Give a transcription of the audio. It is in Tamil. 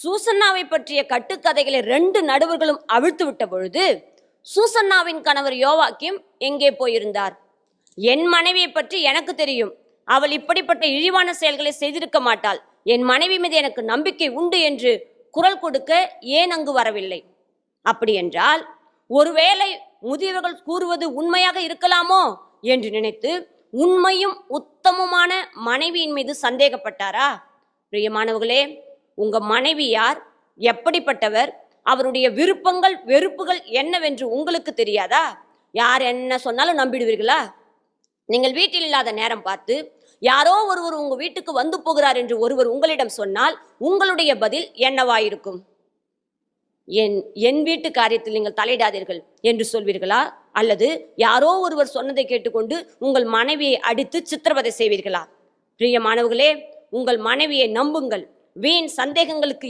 சூசன்னாவை பற்றிய கட்டுக்கதைகளை 2 நடுவர்களும் அவிழ்த்து விட்ட பொழுது சூசன்னாவின் கணவர் யோவாக்கிம் எங்கே போயிருந்தார்? என் மனைவியை பற்றி எனக்கு தெரியும், அவள் இப்படிப்பட்ட இழிவான செயல்களை செய்திருக்க மாட்டாள், என் மனைவி மீது எனக்கு நம்பிக்கை உண்டு என்று குரல் கொடுக்க ஏன் அங்கு வரவில்லை? அப்படி என்றால் ஒருவேளை முதியவர்கள் கூறுவது உண்மையாக இருக்கலாமோ என்று நினைத்து உண்மையும் உத்தமமான மனைவியின் மீது சந்தேகப்பட்டாரா? பிரியமானவர்களே, உங்க மனைவி யார், எப்படிப்பட்டவர், அவருடைய விருப்பங்கள் வெறுப்புகள் என்னவென்று உங்களுக்கு தெரியாதா? யார் என்ன சொன்னாலும் நம்பிடுவீர்களா? நீங்கள் வீட்டில் இல்லாத நேரம் பார்த்து யாரோ ஒருவர் உங்க வீட்டுக்கு வந்து போகிறார் என்று ஒருவர் உங்களிடம் சொன்னால் உங்களுடைய பதில் என்னவாயிருக்கும்? என் வீட்டு காரியத்தில் நீங்கள் தலையிடாதீர்கள் என்று சொல்வீர்களா? அல்லது யாரோ ஒருவர் சொன்னதை கேட்டுக்கொண்டு உங்கள் மனைவியை அடித்து சித்திரவதை செய்வீர்களா? பிரியமானவர்களே, உங்கள் மனைவியை நம்புங்கள். வீண் சந்தேகங்களுக்கு